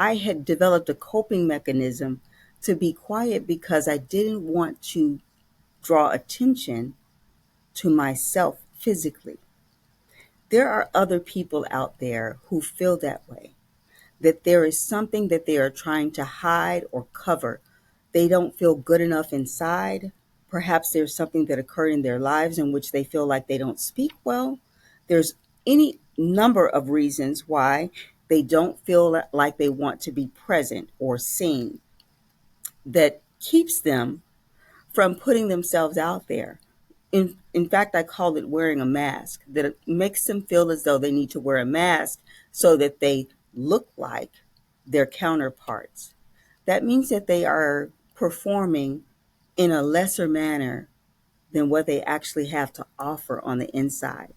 I had developed a coping mechanism to be quiet because I didn't want to draw attention to myself physically. There are other people out there who feel that way, that there is something that they are trying to hide or cover. They don't feel good enough inside. Perhaps there's something that occurred in their lives in which they feel like they don't speak well. There's any number of reasons why they don't feel like they want to be present or seen that keeps them from putting themselves out there. In fact, I call it wearing a mask, that it makes them feel as though they need to wear a mask so that they look like their counterparts. That means that they are performing in a lesser manner than what they actually have to offer on the inside.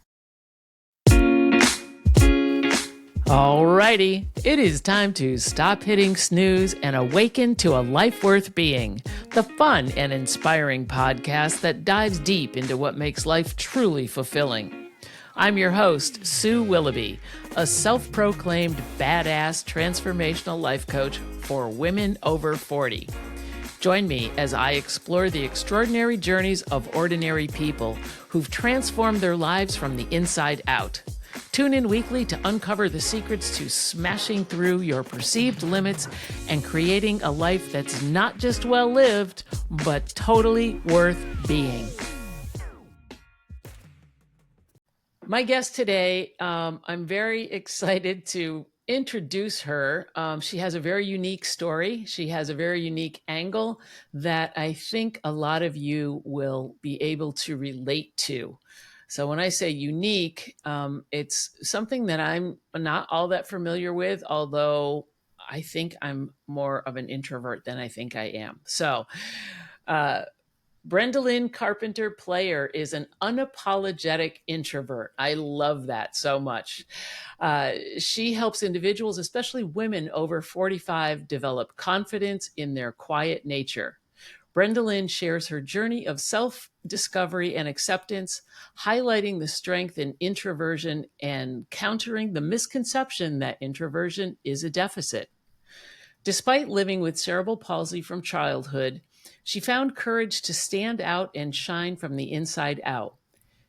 Alrighty, it is time to stop hitting snooze and awaken to a life worth being, the fun and inspiring podcast that dives deep into what makes life truly fulfilling. I'm your host, Sue Willoughby, a self-proclaimed badass transformational life coach for women over 40. Join me as I explore the extraordinary journeys of ordinary people who've transformed their lives from the inside out. Tune in weekly to uncover the secrets to smashing through your perceived limits and creating a life that's not just well lived, but totally worth being. My guest today, I'm very excited to introduce her. She has a very unique story. She has a very unique angle that I think a lot of you will be able to relate to. So when I say unique, it's something that I'm not all that familiar with, although I think I'm more of an introvert than I think I am. So, Brendalyn Carpenter Player is an unapologetic introvert. I love that so much. She helps individuals, especially women over 45, develop confidence in their quiet nature. Brendalyn shares her journey of self-discovery and acceptance, highlighting the strength in introversion and countering the misconception that introversion is a deficit. Despite living with cerebral palsy from childhood, she found courage to stand out and shine from the inside out.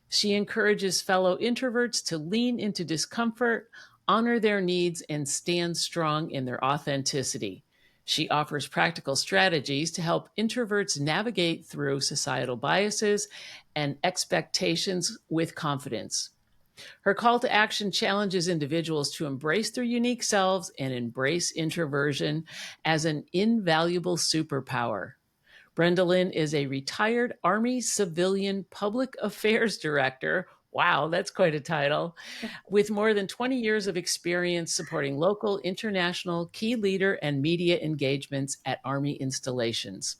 She encourages fellow introverts to lean into discomfort, honor their needs, and stand strong in their authenticity. She offers practical strategies to help introverts navigate through societal biases and expectations with confidence. Her call to action challenges individuals to embrace their unique selves and embrace introversion as an invaluable superpower. Brendalyn is a retired Army civilian public affairs director. Wow, that's quite a title. With more than 20 years of experience supporting local, international, key leader, and media engagements at Army installations.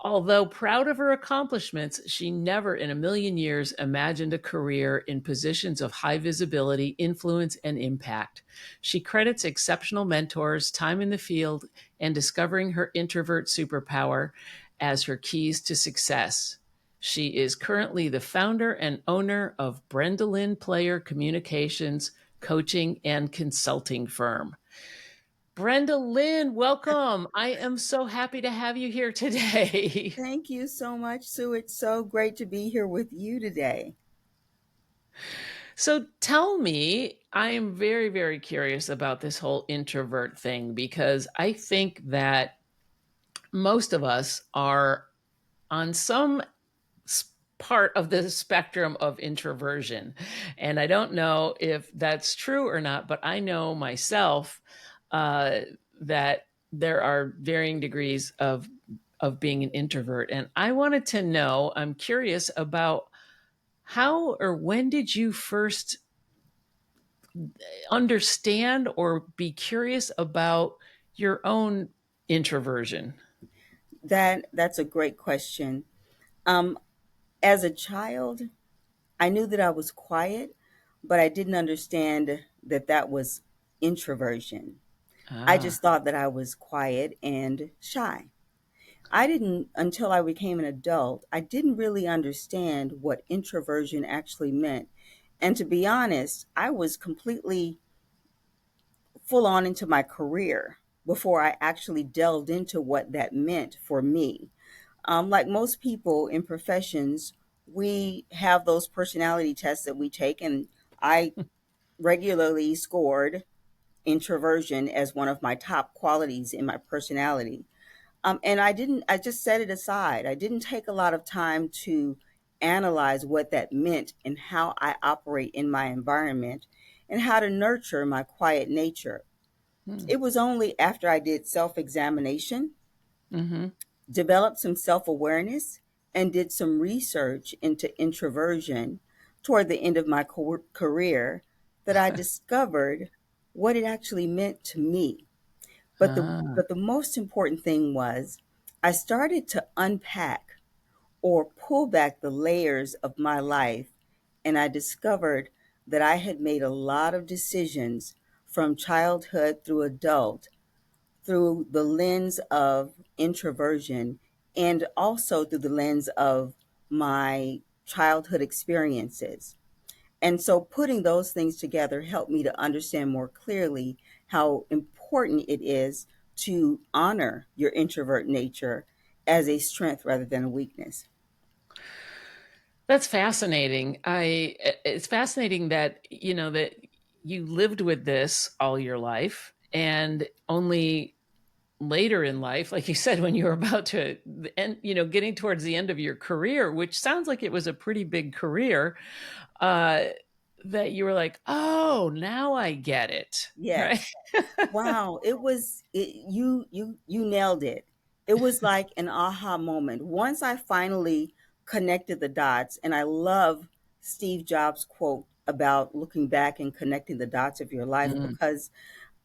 Although proud of her accomplishments, she never in a million years imagined a career in positions of high visibility, influence, and impact. She credits exceptional mentors, time in the field, and discovering her introvert superpower as her keys to success. She is currently the founder and owner of Brendalyn Player Communications, coaching and consulting firm. Brendalyn, welcome. I am so happy to have you here today. Thank you so much, Sue. It's so great to be here with you today. So tell me, I am very, very curious about this whole introvert thing because I think that most of us are on some part of the spectrum of introversion. And I don't know if that's true or not, but I know myself that there are varying degrees of being an introvert. And I wanted to know, I'm curious about how or when did you first understand or be curious about your own introversion? That's a great question. Um, as a child, I knew that I was quiet, but I didn't understand that that was introversion. I Ah, just thought that I was quiet and shy. I didn't, until I became an adult, I didn't really understand what introversion actually meant. And to be honest, I was completely full on into my career before I actually delved into what that meant for me. Like most people in professions, we have those personality tests that we take, and I regularly scored introversion as one of my top qualities in my personality. And I just set it aside. I didn't take a lot of time to analyze what that meant and how I operate in my environment and how to nurture my quiet nature. Mm. It was only after I did self examination, Hmm. developed some self awareness, and did some research into introversion toward the end of my career that I discovered what it actually meant to me. But the Ah. but the most important thing was I started to unpack or pull back the layers of my life, and I discovered that I had made a lot of decisions from childhood through adult through the lens of introversion and also through the lens of my childhood experiences. And so putting those things together helped me to understand more clearly how important it is to honor your introvert nature as a strength rather than a weakness. That's fascinating. It's fascinating that, that you lived with this all your life, and only later in life, like you said, when you were about to end, getting towards the end of your career, which sounds like it was a pretty big career, uh, that you were like, "Oh, now I get it." Right? Yes. Wow, you nailed it. It was like an aha moment. Once I finally connected the dots, and I love Steve Jobs' quote about looking back and connecting the dots of your life, Mm, because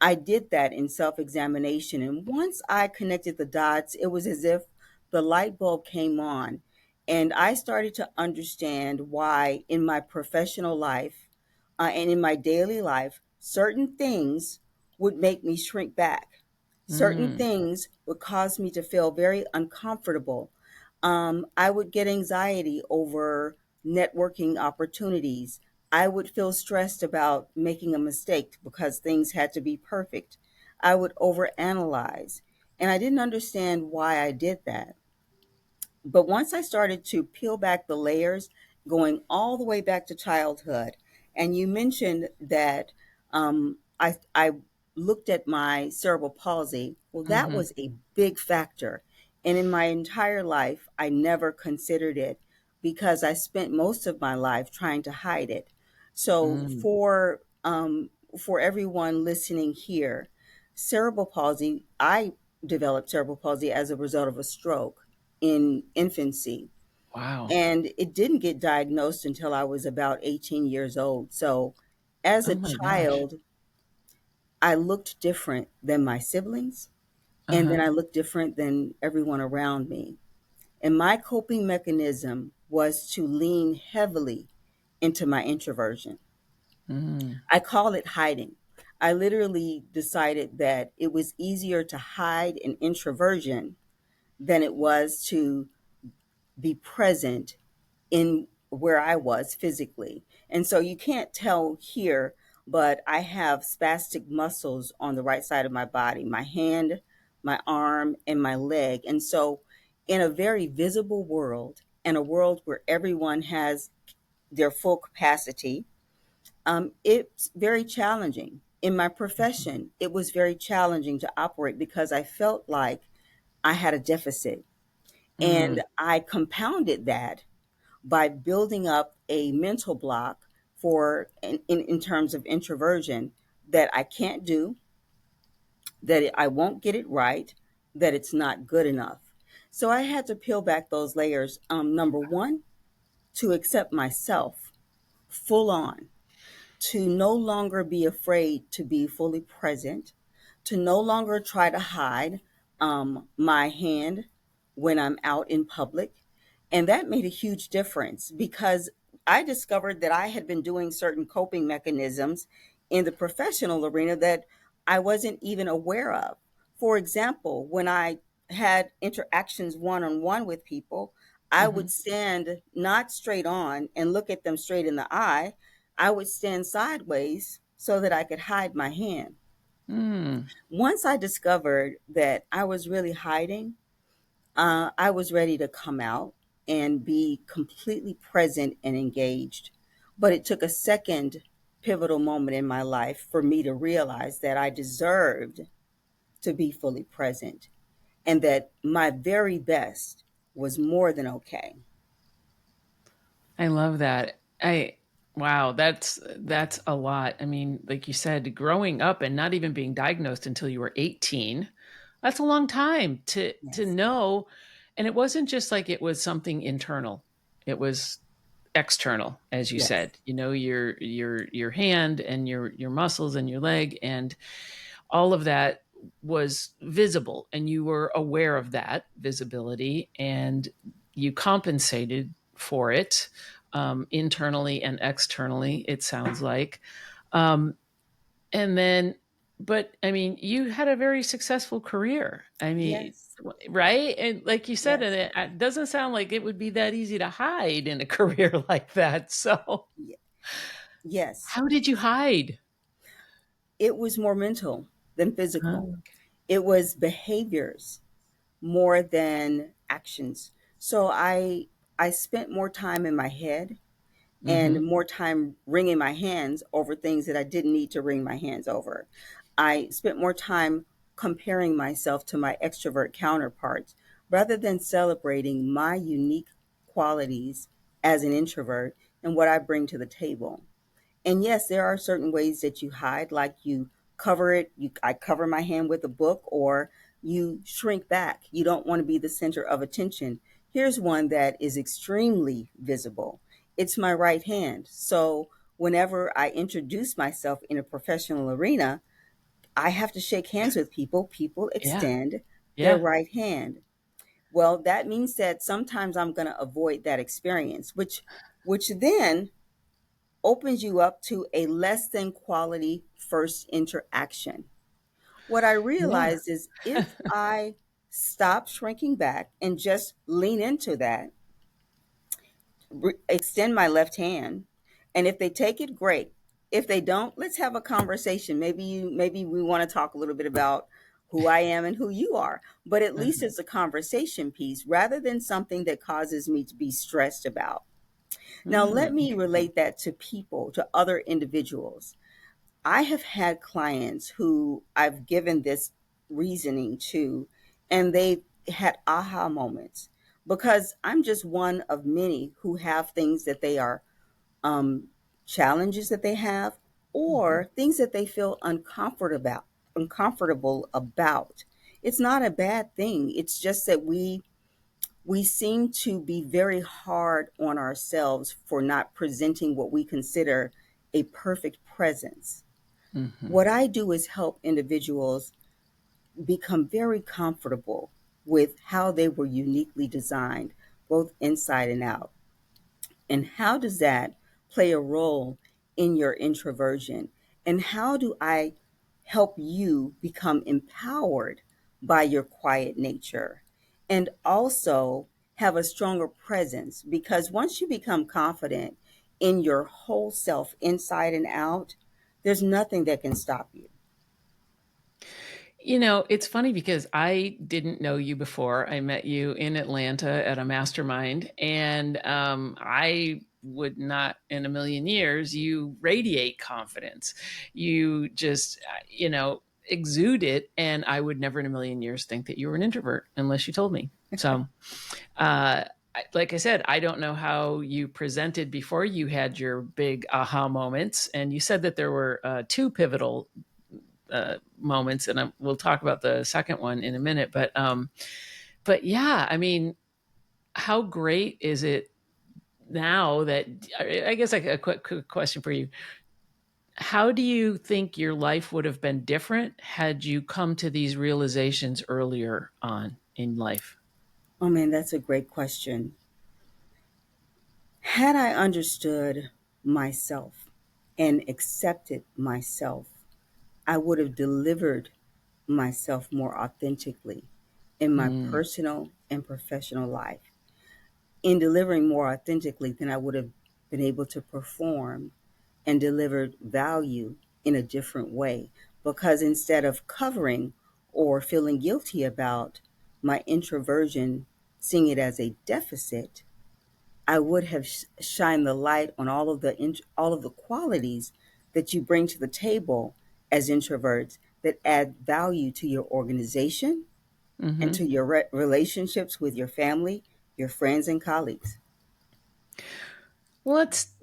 I did that in self examination. And once I connected the dots, it was as if the light bulb came on. And I started to understand why, in my professional life and in my daily life, certain things would make me shrink back. Certain mm, things would cause me to feel very uncomfortable. I would get anxiety over networking opportunities. I would feel stressed about making a mistake because things had to be perfect. I would overanalyze. And I didn't understand why I did that. But once I started to peel back the layers, going all the way back to childhood, and you mentioned that I looked at my cerebral palsy. Well, that mhm, was a big factor. And in my entire life, I never considered it because I spent most of my life trying to hide it. So mm. for everyone listening here, cerebral palsy, I developed cerebral palsy as a result of a stroke in infancy. Wow. And it didn't get diagnosed until I was about 18 years old. So as Oh a my gosh. child, I looked different than my siblings, and then Uh-huh. I looked different than everyone around me. And my coping mechanism was to lean heavily into my introversion. Mm, I call it hiding. I literally decided that it was easier to hide an introversion than it was to be present in where I was physically. And so you can't tell here, but I have spastic muscles on the right side of my body, my hand, my arm, and my leg. And so, in a very visible world, and a world where everyone has their full capacity, it's very challenging. In my profession, it was very challenging to operate because I felt like I had a deficit. And mm, I compounded that by building up a mental block for in terms of introversion that I can't do, that I won't get it right, that it's not good enough. So I had to peel back those layers. Number one, to accept myself full on, to no longer be afraid to be fully present, to no longer try to hide my hand when I'm out in public. And that made a huge difference because I discovered that I had been doing certain coping mechanisms in the professional arena that I wasn't even aware of. For example, when I had interactions one on one with people, I would mhm. stand not straight on and look at them straight in the eye. I would stand sideways so that I could hide my hand. Mm. Once I discovered that I was really hiding, I was ready to come out and be completely present and engaged. But it took a second pivotal moment in my life for me to realize that I deserved to be fully present and that my very best was more than okay. I love that. I Wow, that's a lot. I mean, like you said, growing up and not even being diagnosed until you were 18, that's a long time to Yes, know. And it wasn't just like it was something internal. It was external, as you yes, said. You know, your hand and your muscles and your leg and all of that was visible, and you were aware of that visibility, and you compensated for it, internally and externally, it sounds like. um, and then, but I mean, you had a very successful career. I mean, yes, right? And like you said, and yes, it doesn't sound like it would be that easy to hide in a career like that. So yes. how did you hide? It was more mental than physical. Oh, It was behaviors more than actions. So I spent more time in my head and mm-hmm, more time wringing my hands over things that I didn't need to wring my hands over. I spent more time comparing myself to my extrovert counterparts rather than celebrating my unique qualities as an introvert and what I bring to the table. And yes, there are certain ways that you hide, like you cover it. I cover my hand with a book, or you shrink back. You don't want to be the center of attention. Here's one that is extremely visible. It's my right hand. So whenever I introduce myself in a professional arena, I have to shake hands with people. People yeah, extend their yeah. right hand. Well, that means that sometimes I'm going to avoid that experience, which then opens you up to a less than quality first interaction. What I Yeah. realized is if I stop shrinking back and just lean into that, extend my left hand, and if they take it, great. If they don't, let's have a conversation. Maybe we want to talk a little bit about who I am and who you are, but at least Uh-huh. it's a conversation piece rather than something that causes me to be stressed about. Now, let Mm, me relate that to people, to other individuals. I have had clients who I've given this reasoning to, and they've had aha moments because I'm just one of many who have things that they are um, challenges that they have mhm, or things that they feel uncomfortable about. It's not a bad thing. It's just that we seem to be very hard on ourselves for not presenting what we consider a perfect presence. mhm. What I do is help individuals become very comfortable with how they were uniquely designed, both inside and out. And how does that play a role in your introversion? And how do I help you become empowered by your quiet nature? And also have a stronger presence because once you become confident in your whole self, inside and out, there's nothing that can stop you. You know, it's funny because I didn't know you before. I met you in Atlanta at a mastermind, and I would not in a million years. You radiate confidence. You just, exude it, and I would never in a million years think that you were an introvert unless you told me. So, uh, like I said, I don't know how you presented before you had your big aha moments, and you said that there were two pivotal moments, and we'll talk about the second one in a minute. But yeah, I mean, how great is it now that I guess like a quick question for you? How do you think your life would have been different had you come to these realizations earlier on in life? Oh man, that's a great question. Had I understood myself and accepted myself, I would have delivered myself more authentically in my Mm, personal and professional life. In delivering more authentically, then I would have been able to perform and delivered value in a different way. because instead of covering or feeling guilty about my introversion, seeing it as a deficit, I would have shined the light on all of the qualities that you bring to the table as introverts that add value to your organization and Hmm. to your relationships with your family, your friends, and colleagues.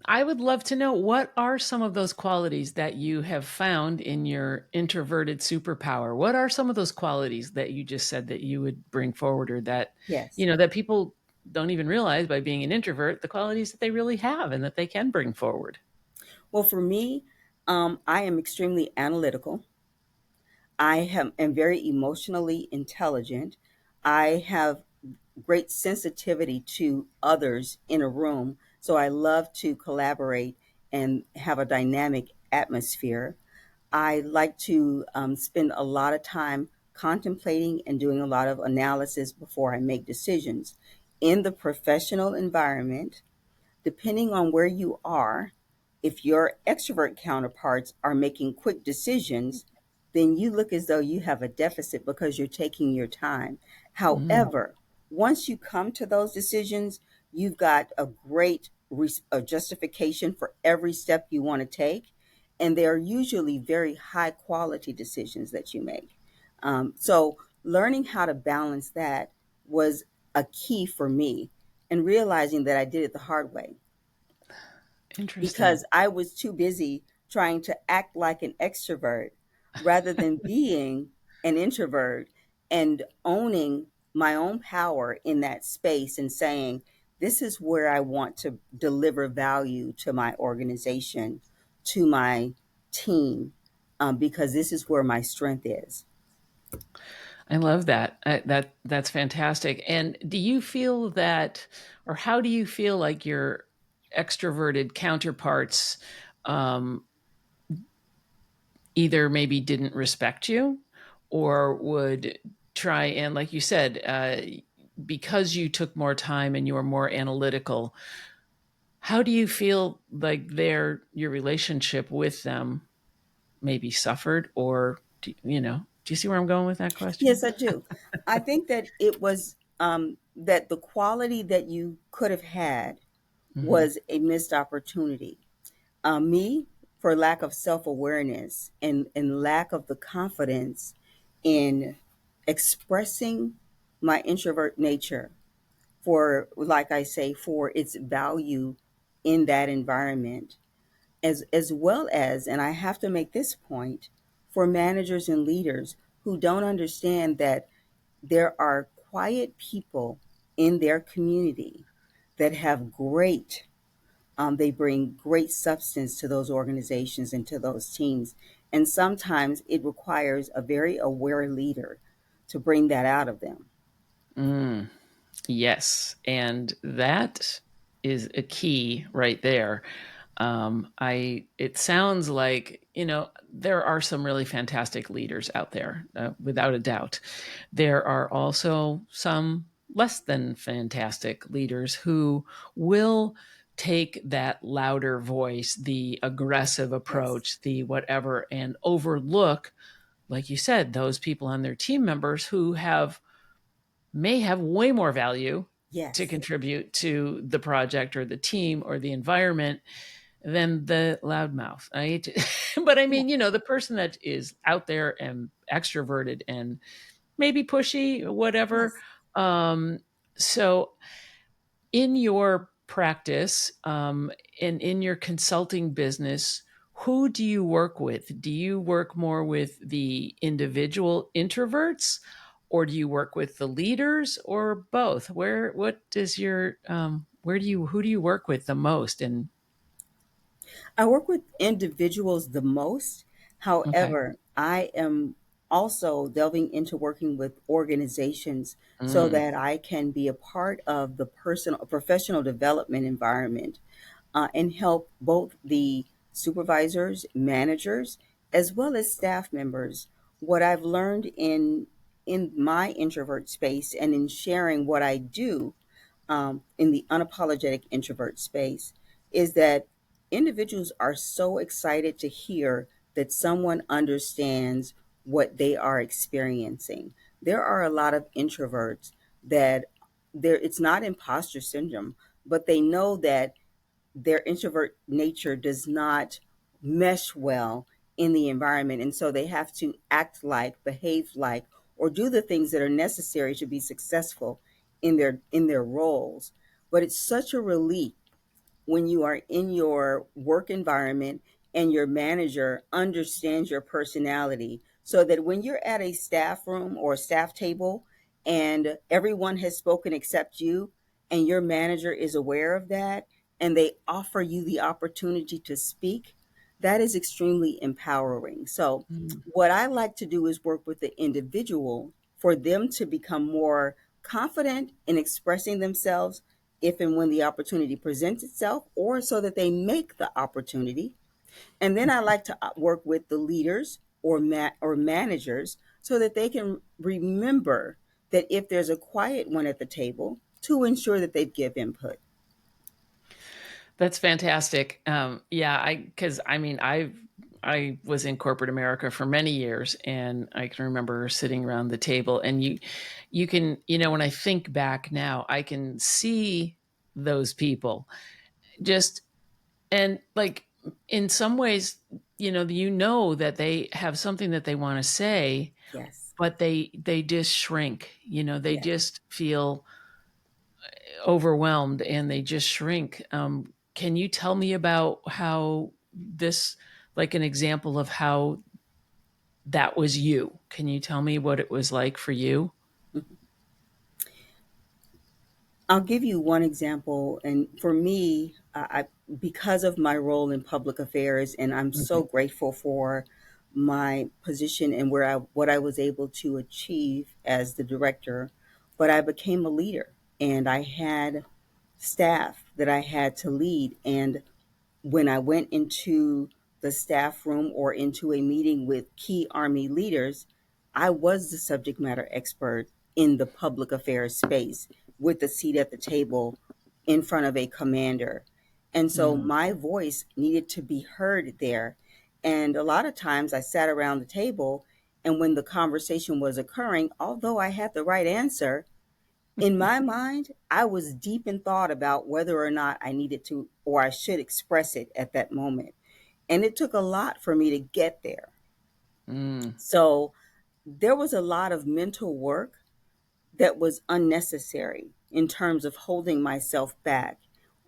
I would love to know, what are some of those qualities that you have found in your introverted superpower? What are some of those qualities that you just said that you would bring forward, or that, Yes. that people don't even realize by being an introvert, the qualities that they really have and that they can bring forward? Well, for me, I am extremely analytical. Am very emotionally intelligent. I have great sensitivity to others in a room. So I love to collaborate and have a dynamic atmosphere. I like to spend a lot of time contemplating and doing a lot of analysis before I make decisions. In the professional environment, depending on where you are, if your extrovert counterparts are making quick decisions, then you look as though you have a deficit because you're taking your time. Mm. However, once you come to those decisions, you've got a justification for every step you want to take. And they're usually very high quality decisions that you make. So, learning how to balance that was a key for me, and realizing that I did it the hard way Interesting. because I was too busy trying to act like an extrovert rather than being an introvert and owning my own power in that space and saying, this is where I want to deliver value to my organization, to my team, because this is where my strength is. I love that. That's fantastic. And do you feel that, or how do you feel like your extroverted counterparts um, either maybe didn't respect you, or would try and, like you said, because you took more time and you were more analytical, how do you feel like your relationship with them maybe suffered, or do you see where I'm going with that question? Yes, I do. I think that it was that the quality that you could have had Hmm. was a missed opportunity. Me, for lack of self awareness and lack of the confidence in expressing my introvert nature, for, like I say, for its value in that environment, as well as, and I have to make this point, for managers and leaders who don't understand that there are quiet people in their community that have they bring great substance to those organizations and to those teams. And sometimes it requires a very aware leader to bring that out of them. Mm, yes, and that is a key right there. I It sounds like, there are some really fantastic leaders out there, without a doubt. There are also some less than fantastic leaders who will take that louder voice, the aggressive Yes. approach, the whatever, and overlook, like you said, those people on their team members who may have way more value to Yes. contribute to the project or the team or the environment than the loudmouth. I hate to, but I Yeah. mean, the person that is out there and extroverted and maybe pushy, whatever. Yes. Um, so, in your practice, and in your consulting business, who do you work with? Do you work more with the individual introverts, or do you work with the leaders, or both? Who do you work with the most? And I work with individuals the most. okay. However, I am also delving into working with organizations so Mm, that I can be a part of the personal professional development environment, and help both the supervisors, managers, as well as staff members. What I've learned in my introvert space and in sharing what I do in the unapologetic introvert space is that individuals are so excited to hear that someone understands what they are experiencing. There are a lot of introverts that it's not imposter syndrome, but they know that their introvert nature does not mesh well in the environment. And so they have to act like, behave like, or do the things that are necessary to be successful in their roles. But it's such a relief when you are in your work environment and your manager understands your personality, so that when you're at a staff room or a staff table and everyone has spoken except you, and your manager is aware of that and they offer you the opportunity to speak, that is extremely empowering. So Mm. what I like to do is work with the individual for them to become more confident in expressing themselves if and when the opportunity presents itself, or so that they make the opportunity. And then I like to work with the leaders or managers so that they can remember that if there's a quiet one at the table, to ensure that they give input. That's fantastic. Yeah, because I mean, I was in corporate America for many years, and I can remember sitting around the table, and you can, when I think back now, I can see those people just, and like, in some ways, that they have something that they want to say, Yes. but they just shrink. They Yes. just feel overwhelmed and they just shrink. Can you tell me about how this, like an example of how that was you? Can you tell me what it was like for you? I'll give you one example. And for me, because of my role in public affairs, and I'm so Mhm. grateful for my position and what I was able to achieve as the director, but I became a leader and I had staff that I had to lead. And when I went into the staff room or into a meeting with key Army leaders, I was the subject matter expert in the public affairs space with a seat at the table in front of a commander. And so Mm. my voice needed to be heard there. And a lot of times I sat around the table, and when the conversation was occurring, although I had the right answer, in my mind, I was deep in thought about whether or not I needed to or I should express it at that moment. And it took a lot for me to get there. Mm. So there was a lot of mental work that was unnecessary in terms of holding myself back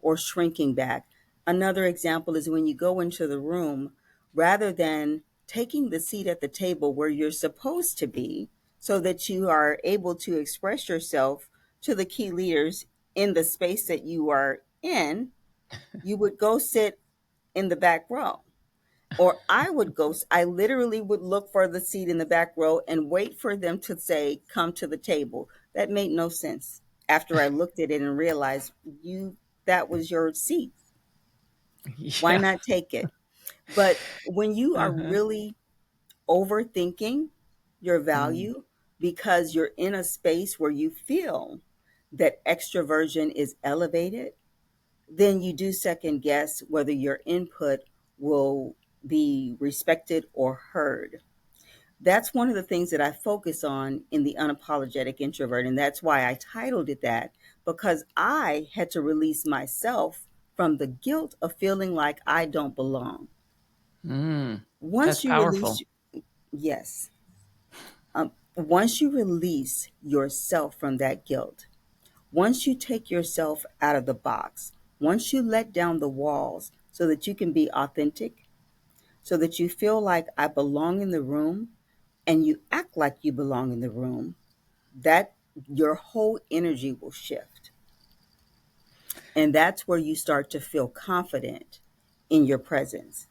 or shrinking back. Another example is when you go into the room, rather than taking the seat at the table where you're supposed to be so that you are able to express yourself to the key leaders in the space that you are in, you would go sit in the back row. Or I literally would look for the seat in the back row and wait for them to say, come to the table. That made no sense after I looked at it and realized that was your seat. Why Yeah. not take it? But when you are Uh-huh. really overthinking your Mm. value because you're in a space where you feel that extroversion is elevated, then you do second guess whether your input will be respected or heard. That's one of the things that I focus on in the unapologetic introvert. And that's why I titled it that, because I had to release myself from the guilt of feeling like I don't belong. Mm. That's Once you release, powerful. yes, once you release yourself from that guilt, once you take yourself out of the box, once you let down the walls so that you can be authentic, so that you feel like I belong in the room and you act like you belong in the room, that your whole energy will shift. And that's where you start to feel confident in your presence.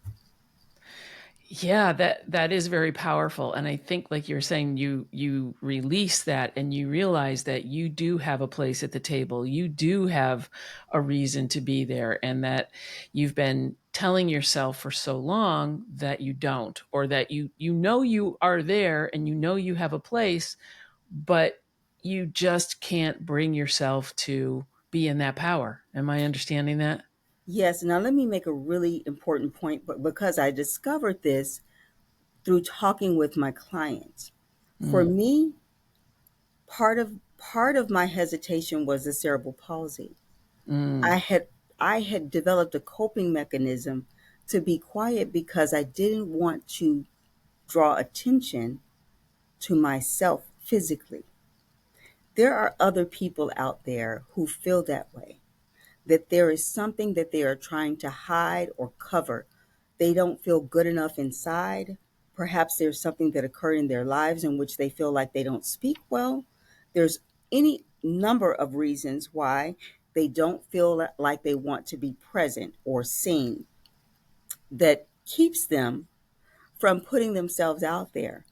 Yeah, that is very powerful, and I think, like you're saying, you release that and you realize that you do have a place at the table. You do have a reason to be there, and that you've been telling yourself for so long that you don't, or that you are there and you have a place, but you just can't bring yourself to be in that power. Am I understanding that? Yes, now let me make a really important point, but because I discovered this through talking with my clients. For Mm, me, part of my hesitation was the cerebral palsy. mm, I had developed a coping mechanism to be quiet because I didn't want to draw attention to myself physically. There are other people out there who feel that way, that there is something that they are trying to hide or cover. They don't feel good enough inside. Perhaps there's something that occurred in their lives in which they feel like they don't speak well. There's any number of reasons why they don't feel like they want to be present or seen that keeps them from putting themselves out there.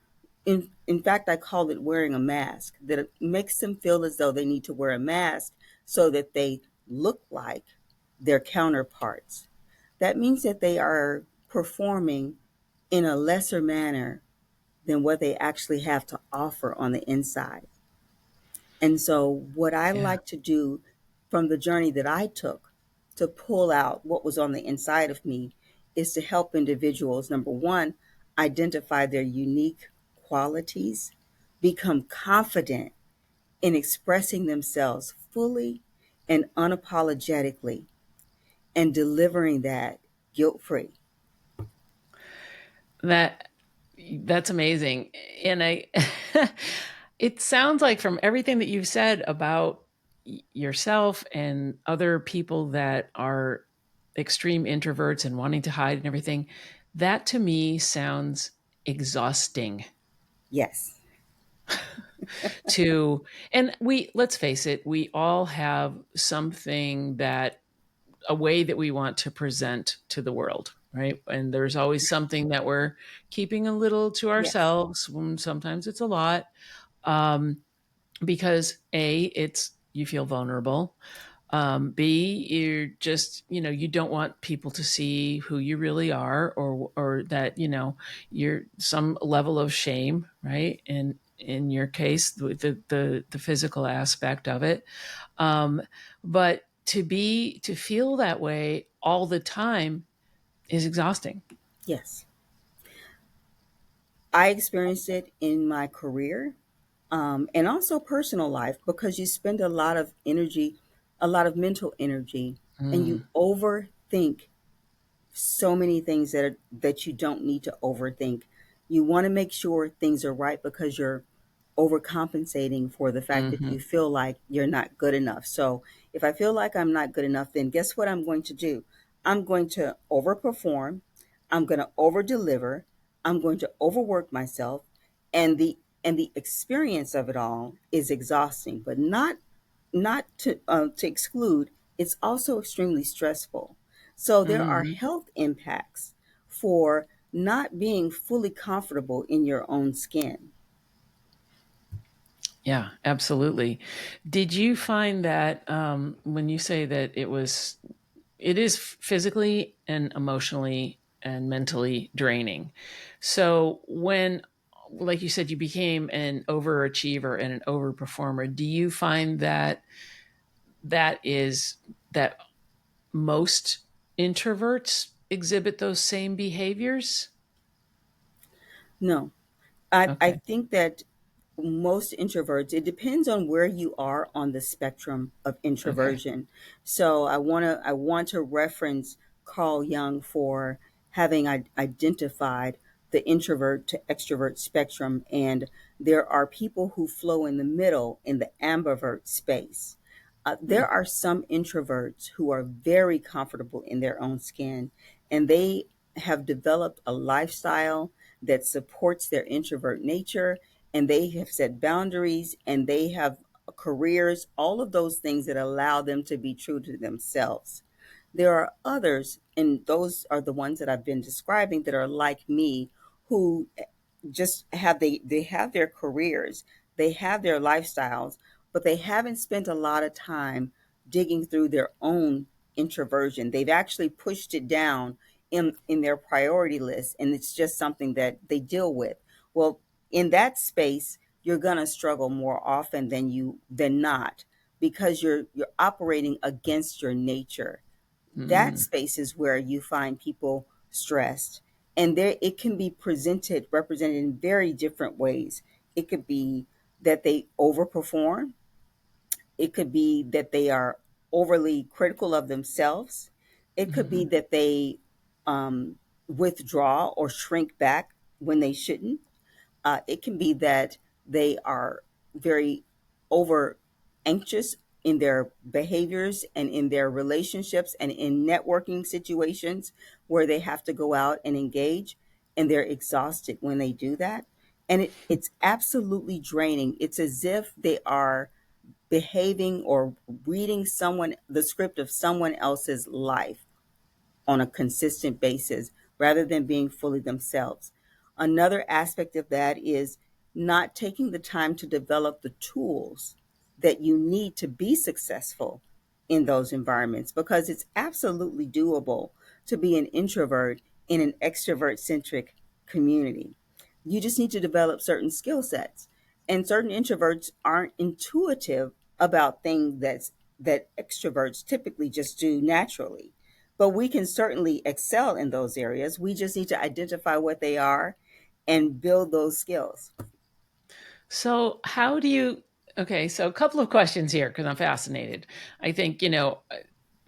In fact, I call it wearing a mask, that it makes them feel as though they need to wear a mask so that they look like their counterparts. That means that they are performing in a lesser manner than what they actually have to offer on the inside. And so, what I yeah. like to do from the journey that I took to pull out what was on the inside of me is to help individuals, number one, identify their unique qualities, become confident in expressing themselves fully and unapologetically, and delivering that guilt free. That that's amazing. And I it sounds like from everything that you've said about yourself and other people that are extreme introverts and wanting to hide and everything, that to me sounds exhausting Yes, to and we let's face it, we all have something that a way that we want to present to the world, right? And there's always something that we're keeping a little to yes, ourselves. Sometimes it's a lot, um, because A, it's you feel vulnerable. B, you're just you don't want people to see who you really are, or that you're some level of shame, right? And in your case, the physical aspect of it, but to feel that way all the time is exhausting. yes. I experienced it in my career, and also personal life, because you spend a lot of energy, a lot of mental energy, and you Mm, overthink so many things that you don't need to overthink. You want to make sure things are right because you're overcompensating for the fact that hmm you feel like you're not good enough. So if I feel like I'm not good enough, then guess what I'm going to do? I'm going to overperform. I'm going to over deliver. I'm going to overwork myself, and the experience of it all is exhausting, but not to exclude. It's also extremely stressful. So there are hmm health impacts for not being fully comfortable in your own skin. Yeah, absolutely. Did you find that when you say that it is physically and emotionally and mentally draining? So when, like you said, you became an overachiever and an overperformer, do you find that that is that most introverts exhibit those same behaviors? No, I Okay. think that most introverts, it depends on where you are on the spectrum of Okay. introversion. So I want to reference Carl Jung for having identified the introvert to extrovert spectrum, and there are people who flow in the middle in the ambivert space. Hmm. There are some introverts who are very comfortable in their own skin, and they have developed a lifestyle that supports their introvert nature, and they have set boundaries, and they have careers, all of those things that allow them to be true to themselves. There are others, and those are the ones that I've been describing, that are like me, who just they have their careers, they have their lifestyles, but they haven't spent a lot of time digging through their own introversion. They've actually pushed it down in their priority list, and it's just something that they deal with. Well, in that space, you're going to struggle more often than not, because you're operating against your nature. That Mm. space is where you find people stressed. And there it can be represented in very different ways. It could be that they overperform. It could be that they are overly critical of themselves. It could be Hmm. that they um, withdraw or shrink back when they shouldn't. It can be that they are very over anxious in their behaviors and in their relationships and in networking situations where they have to go out and engage, and they're exhausted when they do that. And it's absolutely draining. It's as if they are behaving or reading the script of someone else's life on a consistent basis rather than being fully themselves. Another aspect of that is not taking the time to develop the tools that you need to be successful in those environments, because it's absolutely doable to be an introvert in an extrovert centric community. You just need to develop certain skill sets. And certain introverts aren't intuitive about that extroverts typically just do naturally. But we can certainly excel in those areas. We just need to identify what they are and build those skills. So, how do you? Okay, so a couple of questions here because I'm fascinated. I think,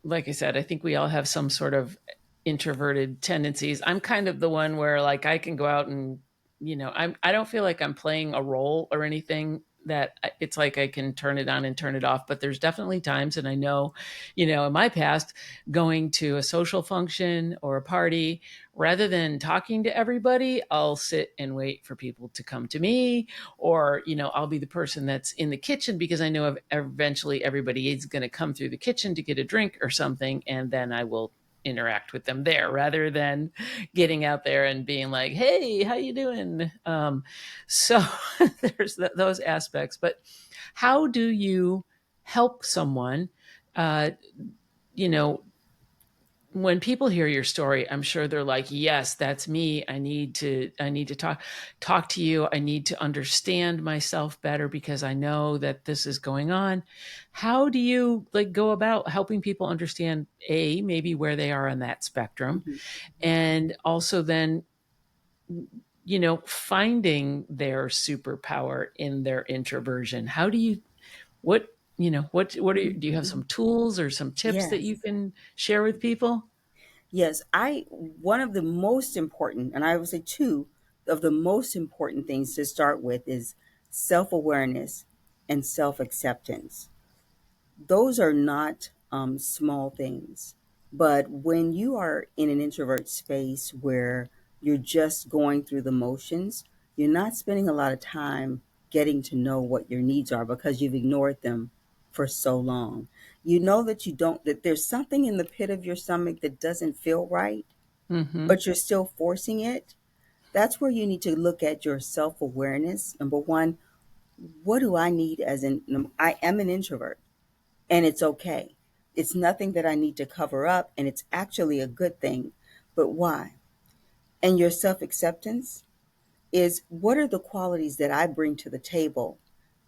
like I said, I think we all have some sort of introverted tendencies. I'm kind of the one where, like, I can go out and, I don't feel like I'm playing a role or anything that it's like I can turn it on and turn it off. But there's definitely times, and I know, in my past, going to a social function or a party, rather than talking to everybody, I'll sit and wait for people to come to me, or I'll be the person that's in the kitchen because I know eventually everybody is going to come through the kitchen to get a drink or something, and then I will interact with them there rather than getting out there and being like, hey, how you doing? So there's those aspects. But how do you help someone, uh, you know when people hear your story, I'm sure they're like, yes, that's me. I need to talk to you. I need to understand myself better because I know that this is going on. How do you like go about helping people understand maybe where they are on that spectrum, Mhm. and also then finding their superpower in their introversion? How do you what what do you have some tools or some tips that you Yes. can share with people? Yes. One of the most important, and I would say two of the most important things to start with is self awareness and self acceptance. Those are not small things. But when you are in an introvert space where you're just going through the motions, you're not spending a lot of time getting to know what your needs are because you've ignored them for so long. You know that that there's something in the pit of your stomach that doesn't feel right, Hmm. but you're still forcing it. That's where you need to look at your self awareness. Number one, what do I need I am an introvert, and it's okay. It's nothing that I need to cover up, and it's actually a good thing. But why? And your self acceptance is, what are the qualities that I bring to the table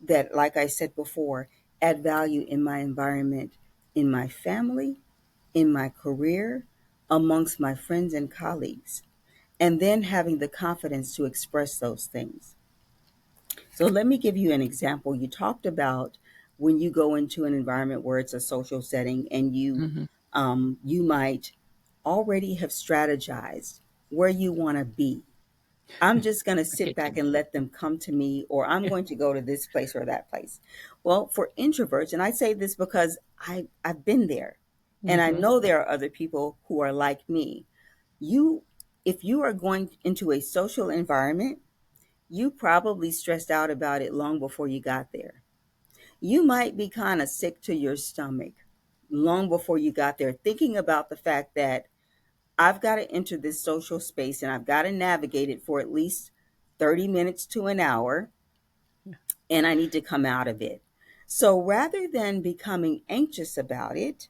that, like I said before, add value in my environment, in my family, in my career, amongst my friends and colleagues, and then having the confidence to express those things. So let me give you an example. You talked about when you go into an environment where it's a social setting, and Hmm. you might already have strategized where you want to be. I'm just going to The sit back kitchen. and let them come to me, or I'm going to go to this place or that place. Well, for introverts, and I say this because I've been there, and I Hmm. know there are other people who are like me. You, if you are going into a social environment, you probably stressed out about it long before you got there. You might be kind of sick to your stomach long before you got there, thinking about the fact that I've got to enter this social space and I've got to navigate it for at least 30 minutes to an hour, and I need to come out of it. So rather than becoming anxious about it,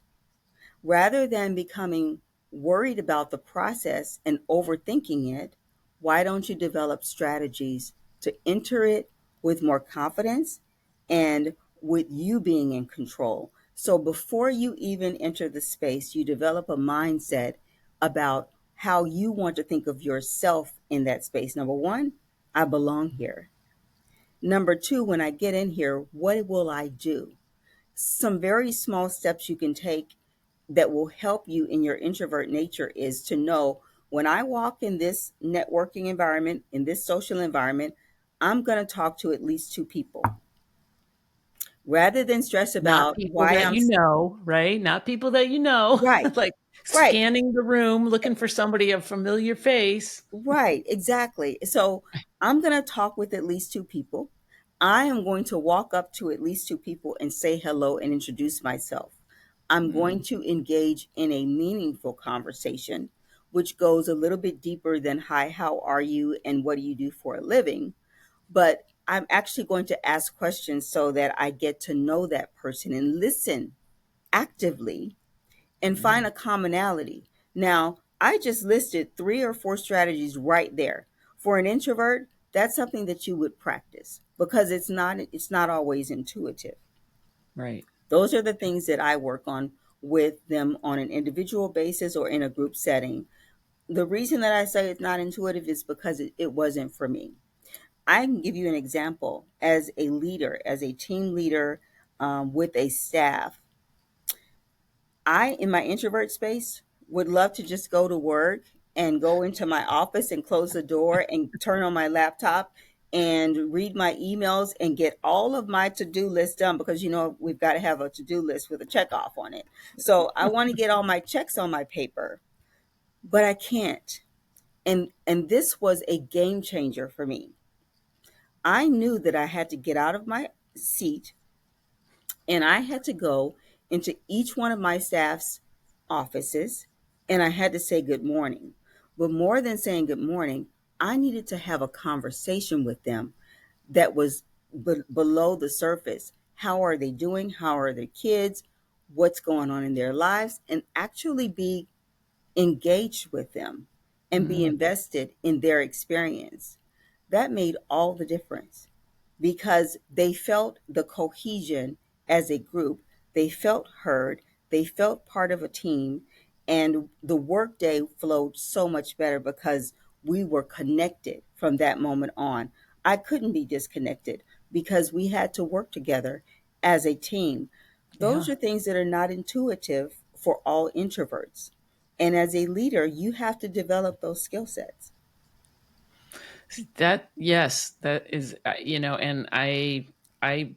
rather than becoming worried about the process and overthinking it, why don't you develop strategies to enter it with more confidence and with you being in control? So before you even enter the space, you develop a mindset about how you want to think of yourself in that space. Number one, I belong here. Number two, when I get in here, what will I do? Some very small steps you can take that will help you in your introvert nature is to know, when I walk in this networking environment, in this social environment, I'm going to talk to at least two people. Rather than stress Not about people why that I'm you know, right? Not people that you know, right, like right, scanning the room, looking for somebody of familiar face. right, exactly. So I'm going to talk with at least two people. I am going to walk up to at least two people and say hello and introduce myself. I'm going Mm, to engage in a meaningful conversation, which goes a little bit deeper than hi, how are you, and what do you do for a living? But I'm actually going to ask questions so that I get to know that person and listen actively and find mm, a commonality. Now, I just listed three or four strategies right there. For an introvert, that's something that you would practice because it's not always intuitive. right. Those are the things that I work on with them on an individual basis or in a group setting. The reason that I say it's not intuitive is because it wasn't for me. I can give you an example as a leader, as a team leader with a staff. I, in my introvert space, would love to just go to work and go into my office and close the door and turn on my laptop and read my emails and get all of my to-do list done, because we've got to have a to-do list with a check off on it. So I want to get all my checks on my paper, but I can't. And this was a game changer for me. I knew that I had to get out of my seat and I had to go into each one of my staff's offices and I had to say good morning. But more than saying good morning, I needed to have a conversation with them that was below the surface. How are they doing? How are their kids? What's going on in their lives? And actually be engaged with them and be Mm, invested in their experience. That made all the difference because they felt the cohesion as a group. They felt heard. They felt part of a team. And the workday flowed so much better because we were connected from that moment on. I couldn't be disconnected because we had to work together as a team. Those yeah. are things that are not intuitive for all introverts. And as a leader, you have to develop those skill sets. That yes, that is and I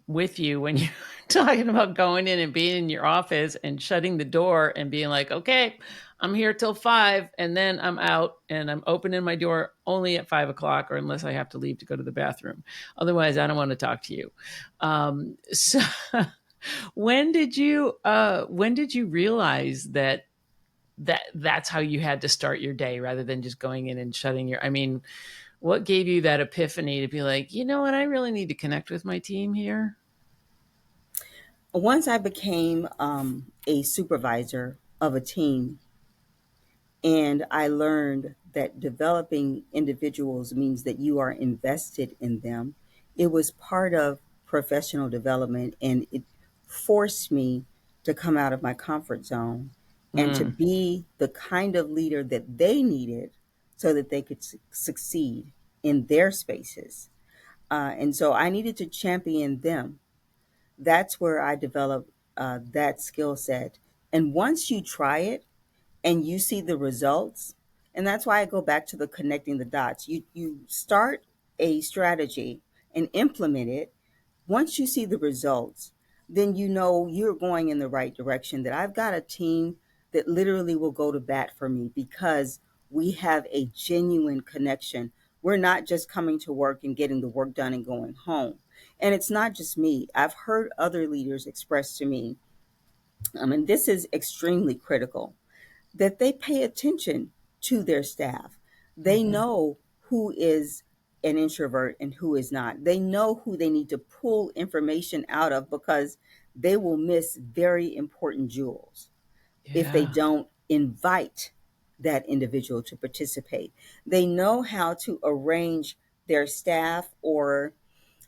with you when you're talking about going in and being in your office and shutting the door and being like, okay, I'm here till 5 and then I'm out and I'm opening my door only at 5 o'clock or unless I have to leave to go to the bathroom. Otherwise, I don't want to talk to you. So when did you realize that's how you had to start your day rather than just going in and shutting your I mean, what gave you that epiphany to be like, you know what, I really need to connect with my team here? Once I became a supervisor of a team, and I learned that developing individuals means that you are invested in them, it was part of professional development, and it forced me to come out of my comfort zone and to Mm, be the kind of leader that they needed so that they could succeed in their spaces. And so I needed to champion them. That's where I developed that skill set. And once you try it and you see the results, and that's why I go back to the connecting the dots. You start a strategy and implement it. Once you see the results, then you know you're going in the right direction. That I've got a team that literally will go to bat for me because we have a genuine connection. We're not just coming to work and getting the work done and going home. And it's not just me. I've heard other leaders express to me, and this is extremely critical, that they pay attention to their staff. They mhm. know who is an introvert and who is not. They know who they need to pull information out of because they will miss very important jewels if they Yeah. don't invite that individual to participate. They know how to arrange their staff or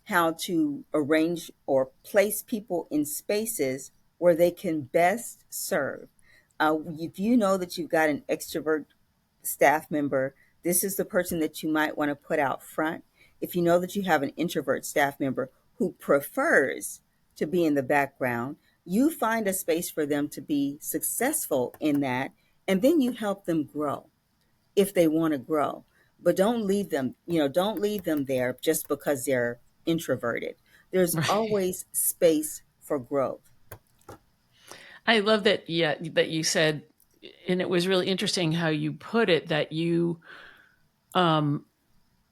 how to arrange or place people in spaces where they can best serve. If you know that you've got an extrovert staff member, this is the person that you might want to put out front. If you know that you have an introvert staff member who prefers to be in the background, you find a space for them to be successful in that, and then you help them grow if they want to grow. But don't leave them, don't leave them there just because they're introverted. There's Right. always space for growth. I love that. Yeah, that you said, and it was really interesting how you put it that you um,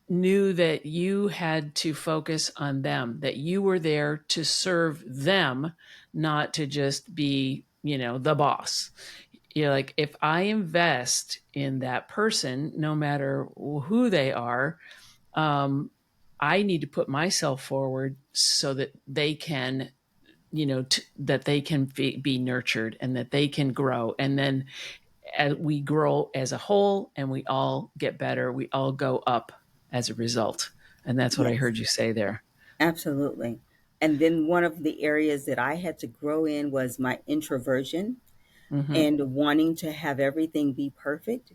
knew that you had to focus on them, that you were there to serve them, not to just be, the boss. You're like, if I invest in that person, no matter who they are, um, I need to put myself forward so that they can, that they can be nurtured and that they can grow. And then as we grow as a whole and we all get better, we all go up as a result. And that's what I Yes, heard you say there. absolutely. And then one of the areas that I had to grow in was my introversion Hmm. and wanting to have everything be perfect,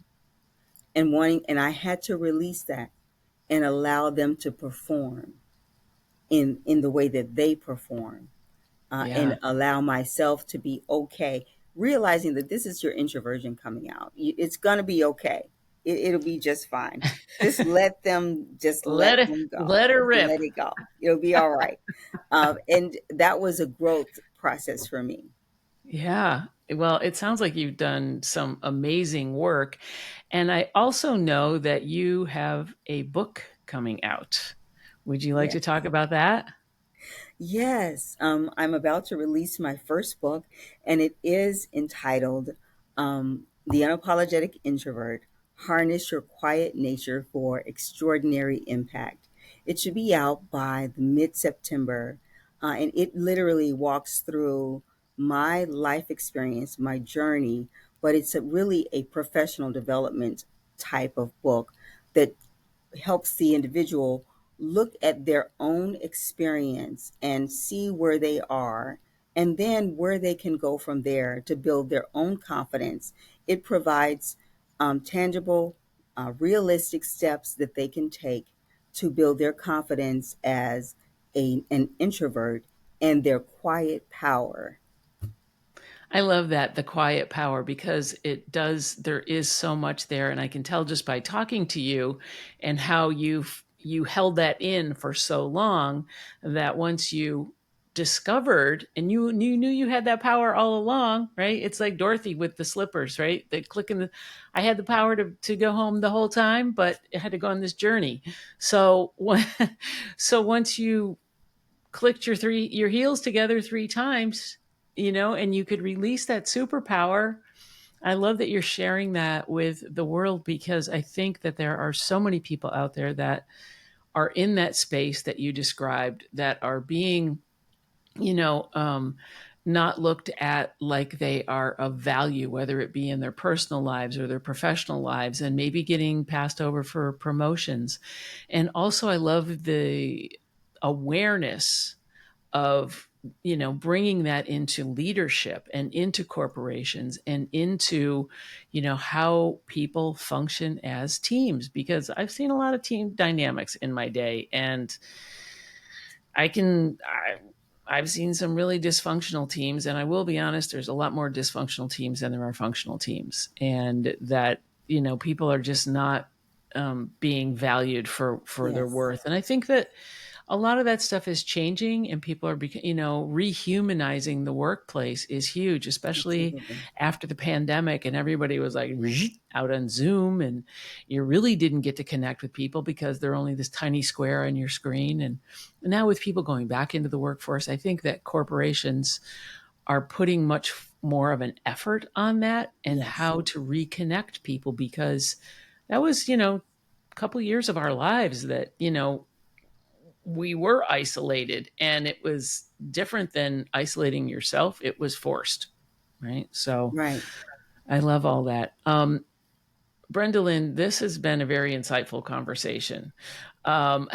and I had to release that and allow them to perform in the way that they perform, and Yeah. allow myself to be okay, realizing that this is your introversion coming out. It's going to be okay. It'll be just fine. Just let them go. Let her Just rip. let it go. It'll be all right. And that was a growth process for me. Yeah. Well, it sounds like you've done some amazing work. And I also know that you have a book coming out. Would you like Yeah. to talk about that? Yes, I'm about to release my first book, and it is entitled The Unapologetic Introvert: Harness Your Quiet Nature for Extraordinary Impact. It should be out by the mid September, and it literally walks through my life experience, my journey, but it's really a professional development type of book that helps the individual look at their own experience and see where they are, and then where they can go from there to build their own confidence. It provides tangible, realistic steps that they can take to build their confidence as an introvert and their quiet power. I love that, the quiet power, because there is so much there. And I can tell just by talking to you and how you held that in for so long, that once you discovered and you knew you had that power all along, right? It's like Dorothy with the slippers, right? The click in the, I had the power to go home the whole time, but I had to go on this journey. So, so once you clicked your heels together three times, and you could release that superpower. I love that you're sharing that with the world, because I think that there are so many people out there that are in that space that you described, that are being, you know, um, not looked at like they are of value, whether it be in their personal lives or their professional lives, and maybe getting passed over for promotions. And also, I love the awareness of, bringing that into leadership and into corporations and into, how people function as teams, because I've seen a lot of team dynamics in my day, and I can I, I've seen some really dysfunctional teams, and I will be honest, there's a lot more dysfunctional teams than there are functional teams, and that, people are just not being valued for their Yes, worth. And I think that a lot of that stuff is changing, and people are, rehumanizing the workplace is huge, especially absolutely. after the pandemic and everybody was like out on Zoom, and you really didn't get to connect with people because they're only this tiny square on your screen. And now with people going back into the workforce, I think that corporations are putting much more of an effort on that and Yes, how to reconnect people, because that was, a couple years of our lives that, we were isolated, and it was different than isolating yourself. It was forced, right? So right. I love all that. Brendalyn, this has been a very insightful conversation. Um,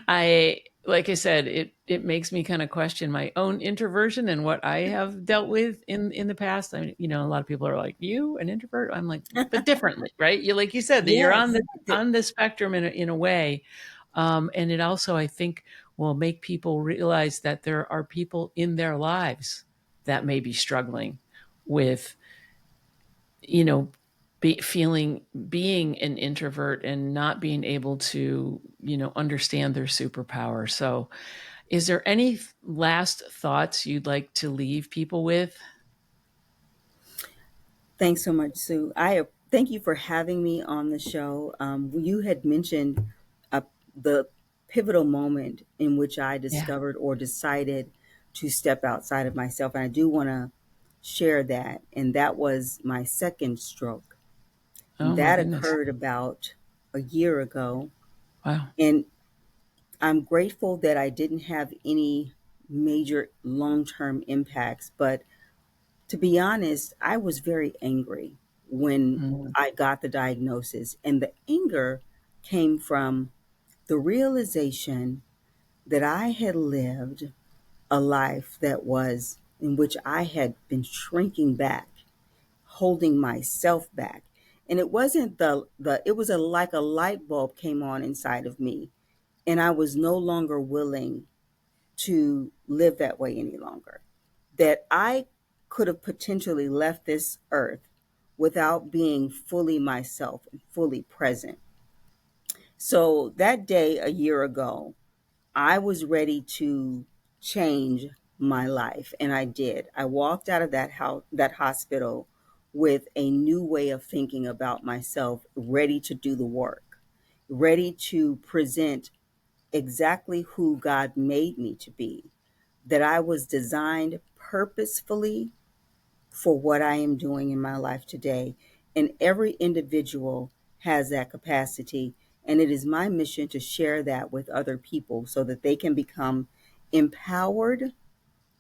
I like I said, it makes me kind of question my own introversion and what I have dealt with in the past. I mean, a lot of people are like, "You an introvert?" I'm like, but differently, right? You like you said that you're Yes. on the spectrum in a way, and it also I think will make people realize that there are people in their lives that may be struggling with you know feeling being an introvert and not being able to understand their superpower. So is there any last thoughts you'd like to leave people with? Thanks so much, Sue. I thank you for having me on the show. You had mentioned uh, the pivotal moment in which I Yeah. discovered or decided to step outside of myself, and I do want to share that. And that was my second stroke, and Oh my that goodness. occurred about a year ago. Wow. And I'm grateful that I didn't have any major long-term impacts, but to be honest, I was very angry when Mm. I got the diagnosis. And the anger came from the realization that I had lived a life that was in which I had been shrinking back, holding myself back. And it wasn't the it was like a light bulb came on inside of me. And I was no longer willing to live that way any longer. That I could have potentially left this earth without being fully myself and fully present. So that day a year ago, I was ready to change my life, and I did. I walked out of that hospital with a new way of thinking about myself, ready to do the work, ready to present exactly who God made me to be, that I was designed purposefully for what I am doing in my life today. And every individual has that capacity. And it is my mission to share that with other people so that they can become empowered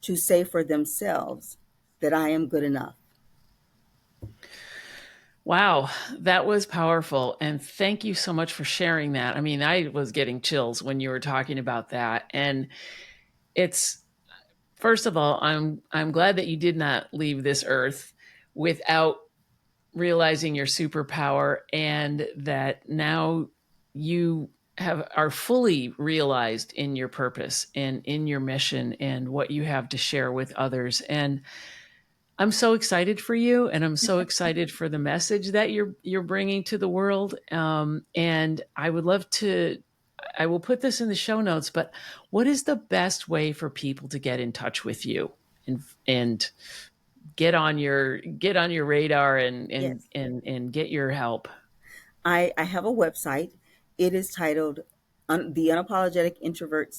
to say for themselves that I am good enough. Wow, that was powerful. And thank you so much for sharing that. I mean, I was getting chills when you were talking about that. And it's first of all, I'm glad that you did not leave this earth without realizing your superpower, and that now you are fully realized in your purpose and in your mission and what you have to share with others. And I'm so excited for you, and I'm so excited for the message that you're bringing to the world. And I would love to. I will put this in the show notes. But what is the best way for people to get in touch with you and get on your radar Yes. and get your help? I have a website. It is titled The Unapologetic Introvert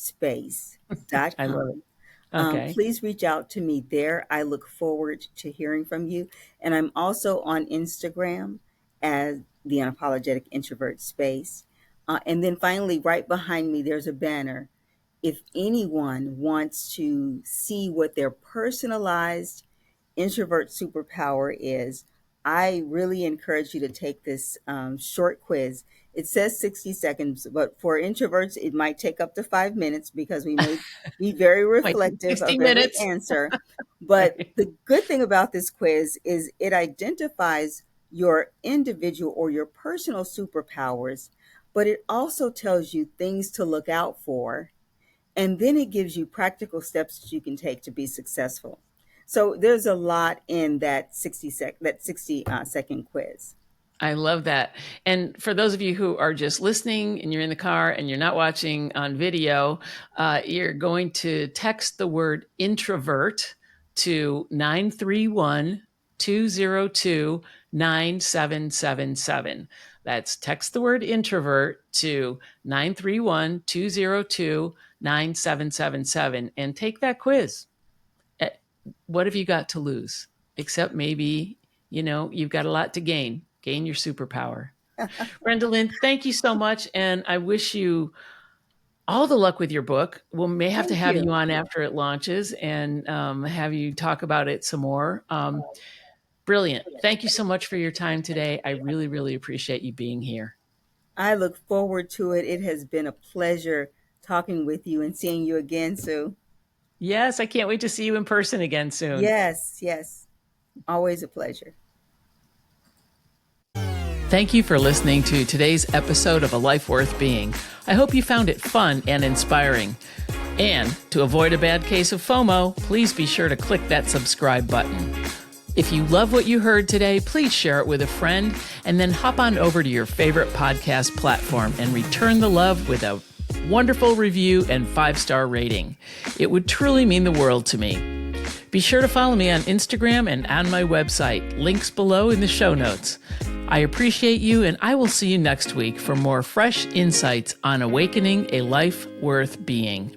I love it. Space.com. Okay. Please reach out to me there. I look forward to hearing from you. And I'm also on Instagram as the Unapologetic Introvert Space. And then finally, right behind me, there's a banner. If anyone wants to see what their personalized introvert superpower is, I really encourage you to take this short quiz. It says 60 seconds, but for introverts, it might take up to 5 minutes because we may be very Might take reflective 60 of every minutes. answer. But Right. the good thing about this quiz is it identifies your individual or your personal superpowers, but it also tells you things to look out for, and then it gives you practical steps that you can take to be successful. So there's a lot in that 60 second quiz. I love that. And for those of you who are just listening and you're in the car and you're not watching on video, you're going to text the word introvert to 931 202 9777. That's text the word introvert to 931 202 9777 and take that quiz. Eh, What have you got to lose? Except maybe, you've got a lot to gain. Gain your superpower. Brendalyn, thank you so much. And I wish you all the luck with your book. We may have to Thank have you you. on after it launches and have you talk about it some more. Brilliant. Thank you so much for your time today. I really, really appreciate you being here. I look forward to it. It has been a pleasure talking with you and seeing you again, Sue. Yes, I can't wait to see you in person again soon. Yes, yes. Always a pleasure. Thank you for listening to today's episode of A Life Worth Being. I hope you found it fun and inspiring. And to avoid a bad case of FOMO, please be sure to click that subscribe button. If you love what you heard today, please share it with a friend and then hop on over to your favorite podcast platform and return the love with a wonderful review and 5-star rating. It would truly mean the world to me. Be sure to follow me on Instagram and on my website. Links below in the show notes. I appreciate you, and I will see you next week for more fresh insights on awakening a life worth being.